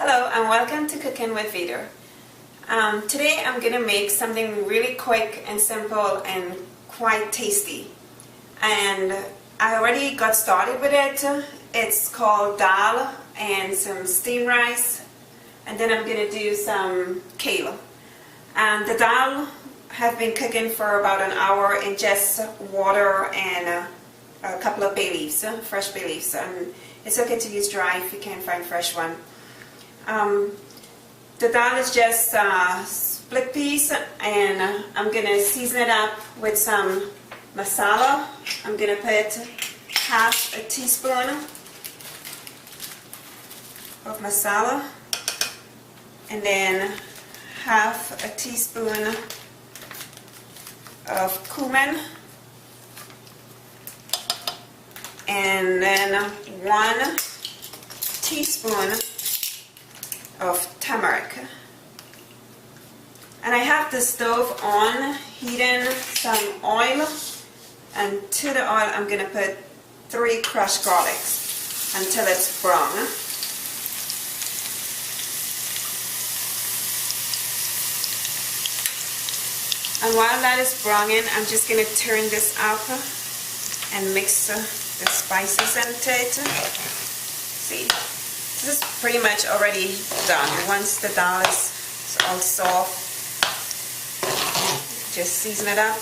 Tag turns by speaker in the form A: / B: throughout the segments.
A: Hello and welcome to Cooking with Vida. Today I'm going to make something really quick and simple and quite tasty. And I already got started with it. It's called Dhal and some steamed rice. And then I'm going to do some kale. And the Dhal have been cooking for about an hour in just water and a couple of bay leaves, fresh bay leaves. And it's okay to use dry if you can't find fresh one. The dal is just split peas, and I'm going to season it up with some masala. I'm going to put half a teaspoon of masala and then half a teaspoon of cumin and then 1 teaspoon of turmeric. And I have the stove on, heating some oil, and to the oil I'm going to put 3 crushed garlics until it's brown. And while that is browning, I'm just going to turn this up and mix the spices into it. See, this is pretty much already done. Once the dal is all soft, just season it up.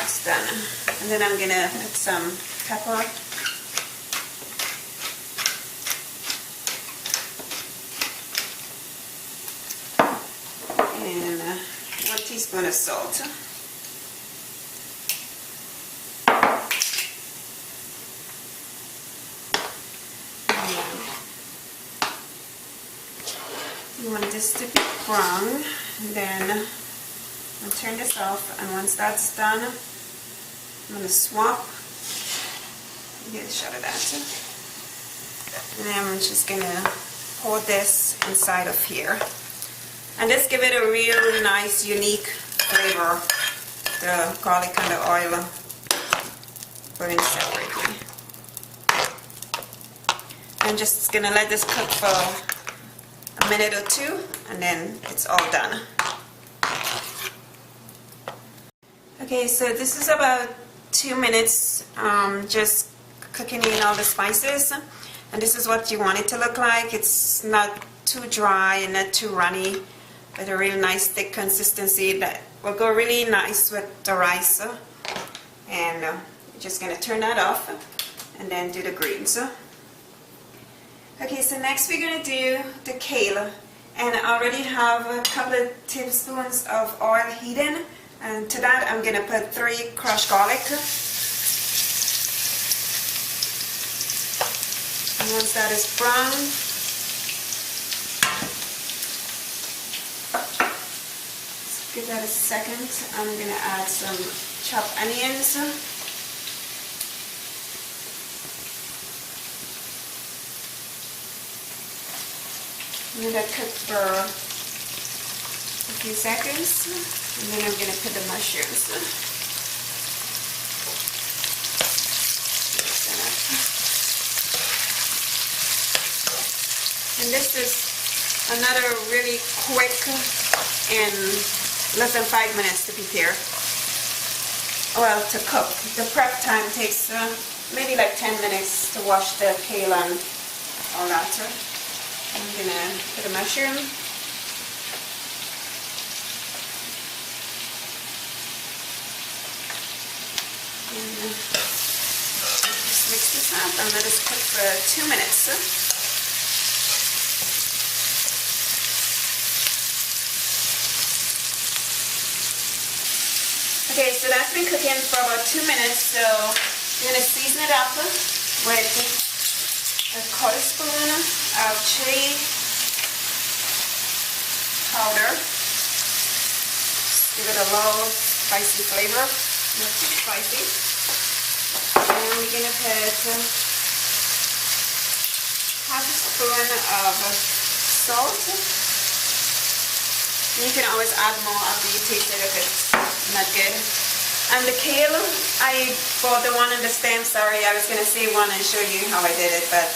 A: It's done. And then I'm going to put some pepper. And 1 teaspoon of salt. You want this to be brown, and then I'll turn this off, and once that's done, I'm going to swap. Get a shot of that. And then I'm just going to pour this inside of here. And this give it a real nice, unique flavor. The garlic and the oil burning separately. I'm just going to let this cook for a minute or 2, and then it's all done. Okay, so this is about 2 minutes just cooking in all the spices, and this is what you want it to look like. It's not too dry and not too runny, but a real nice thick consistency that will go really nice with the rice. And you're just going to turn that off and then do the greens. Okay, so next we're going to do the kale, and I already have a couple of tablespoons of oil heating, and to that I'm going to put 3 crushed garlic. And once that is brown, let's give that a second. I'm going to add some chopped onions. Let that cook for a few seconds, and then I'm going to put the mushrooms. And this is another really quick and less than 5 minutes to prepare. Well, to cook. The prep time takes maybe like 10 minutes to wash the kale and all that. I'm going to put a mushroom. And just mix this up and let it cook for 2 minutes. Okay, so that's been cooking for about 2 minutes, so I'm going to season it up with a 1/4 spoon of chili powder. Just give it a low spicy flavor, not too spicy. And we're going to put half a spoon of salt. And you can always add more after you taste it if it's not good. And the kale, I bought the one in the stem. Sorry, I was going to say one and show you how I did it, but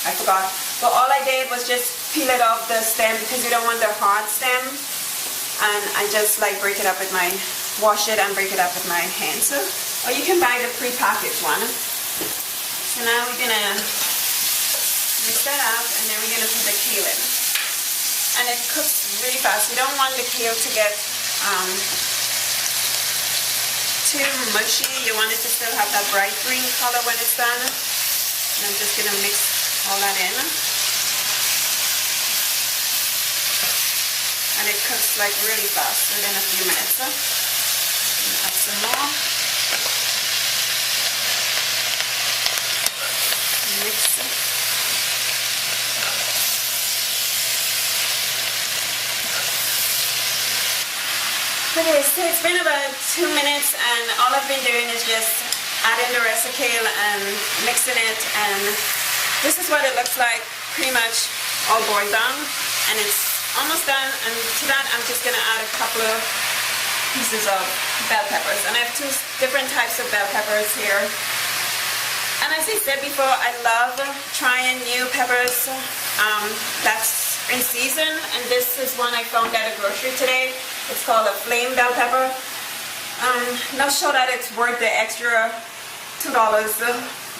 A: I forgot. But all I did was just peel it off the stem because you don't want the hard stem. And I just like break it up with my, wash it and break it up with my hands. Or you can buy the pre-packaged one. So now we're gonna mix that up and then we're gonna put the kale in. And it cooks really fast. You don't want the kale to get too mushy. You want it to still have that bright green color when it's done. And I'm just gonna mix all that in. And it cooks like really fast within a few minutes. Add some more. Mix it. Okay, so it's been about 2 minutes and all I've been doing is just adding the rest of kale and mixing it, and this is what it looks like, pretty much all boiled down, and it's almost done. And to that I'm just going to add a couple of pieces of bell peppers, and I have 2 different types of bell peppers here. And as I said before, I love trying new peppers that's in season, and this is one I found at a grocery today. It's called a flame bell pepper. Not sure that it's worth the extra $2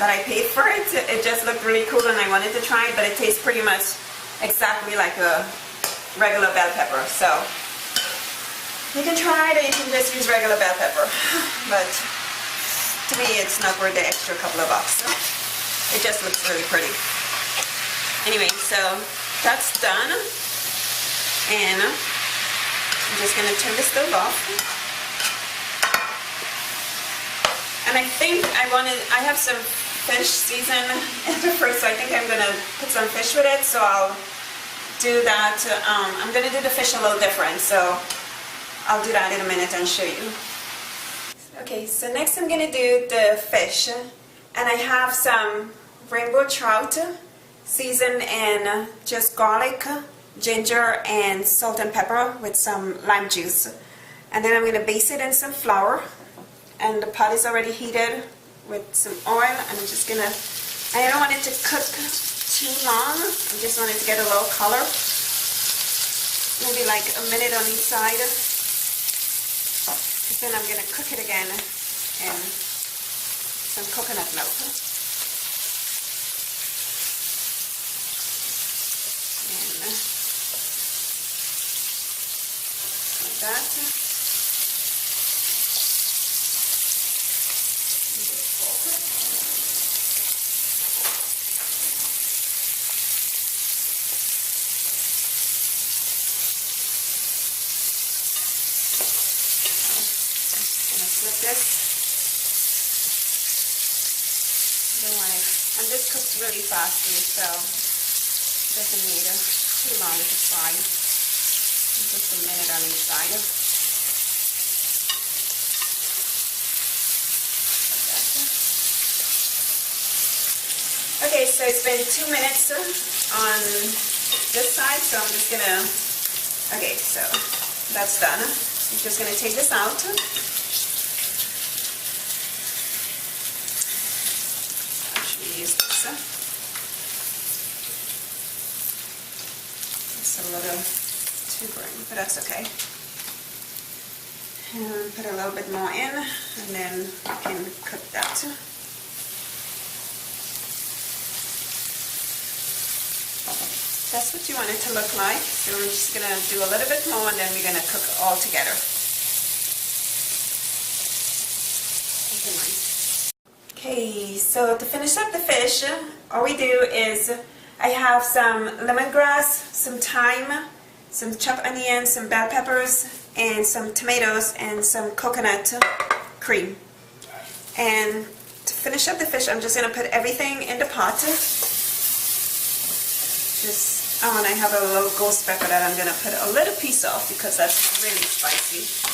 A: that I paid for it. It just looked really cool and I wanted to try it, but it tastes pretty much exactly like a regular bell pepper. So you can try it or you can just use regular bell pepper. But to me it's not worth the extra couple of bucks. It just looks really pretty. Anyway, so that's done. And I'm just going to turn the stove off. And I think I have some fish seasoned in the fridge, so I think I'm going to put some fish with it. So I'll do that. I'm going to do the fish a little different, so I'll do that in a minute and show you. Okay, so next I'm going to do the fish. And I have some rainbow trout seasoned in just garlic, ginger and salt and pepper with some lime juice, and then I'm going to baste it in some flour, and the pot is already heated with some oil, and I'm just going to, I don't want it to cook too long, I just want it to get a little color, maybe like a minute on each side, and then I'm going to cook it again in some coconut milk. That. Flip this. And this cooks really fast, so it doesn't need too long to fry. Just a minute on each side. Okay, so it's been 2 minutes on this side, so I'm just gonna, okay, so that's done. I'm just gonna take this out. Actually use this. It's a little too green, but that's okay. And put a little bit more in, and then I can cook that. That's what you want it to look like. So I'm just going to do a little bit more, and then we're going to cook all together. Okay, so to finish up the fish, all we do is I have some lemongrass, some thyme, some chopped onions, some bell peppers, and some tomatoes, and some coconut cream. And to finish up the fish, I'm just going to put everything in the pot. Oh, and I have a little ghost pepper that I'm going to put a little piece of because that's really spicy. I'm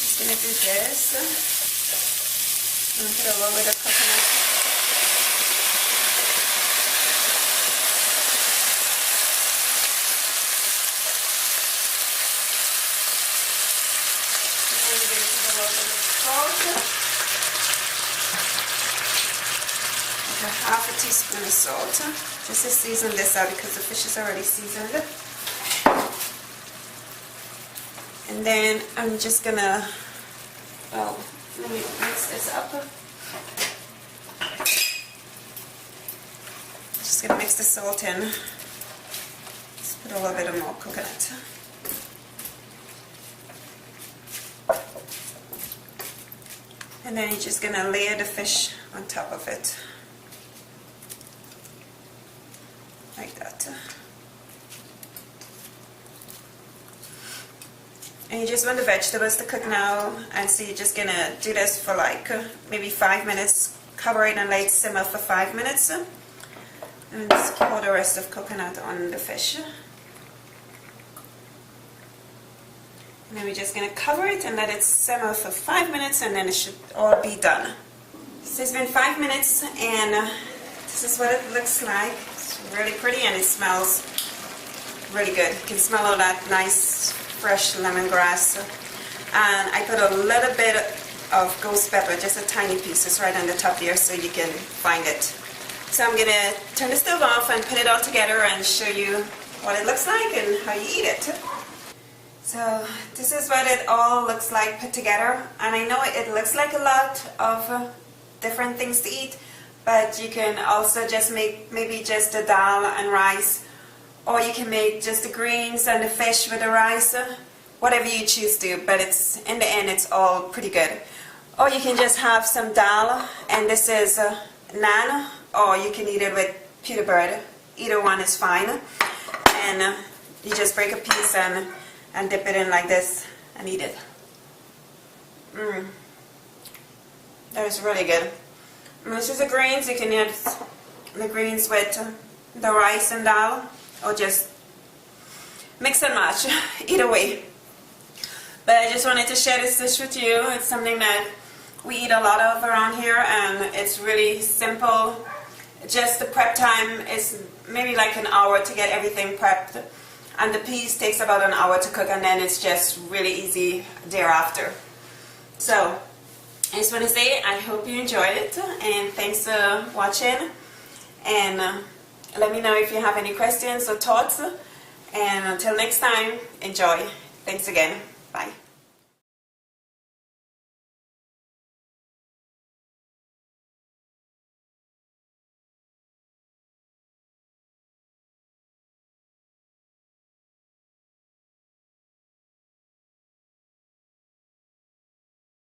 A: just going to do this. I'm going to put a little bit of coconut. half a teaspoon of salt, just to season this out because the fish is already seasoned. And then I'm just gonna, let me mix this up. Just gonna mix the salt in. Let's put a little bit of more coconut. And then you're just gonna layer the fish on top of it. Like that. And you just want the vegetables to cook now, and so you're just gonna do this for like maybe 5 minutes. Cover it and let it simmer for 5 minutes, and just pour the rest of coconut on the fish. And then we're just gonna cover it and let it simmer for 5 minutes, and then it should all be done. So it's been 5 minutes, and this is what it looks like. It's really pretty, and it smells really good. You can smell all that nice fresh lemongrass. And I put a little bit of ghost pepper, just a tiny piece. It's right on the top here so you can find it. So I'm gonna turn the stove off and put it all together and show you what it looks like and how you eat it. So this is what it all looks like put together, and I know it looks like a lot of different things to eat, but you can also just make maybe just the dal and rice, or you can make just the greens and the fish with the rice, whatever you choose to, but it's in the end it's all pretty good. Or you can just have some dal, and this is naan, or you can eat it with pita bread. Either one is fine, and you just break a piece and dip it in like this and eat it. That is really good. And this is the greens. You can eat the greens with the rice and dal, or just mix and match, either way. But I just wanted to share this dish with you. It's something that we eat a lot of around here, and it's really simple. Just the prep time is maybe like an hour to get everything prepped, and the peas takes about an hour to cook, and then it's just really easy thereafter. So I just want to say I hope you enjoyed it, and thanks for watching, and let me know if you have any questions or thoughts, and until next time, enjoy. Thanks again. Bye.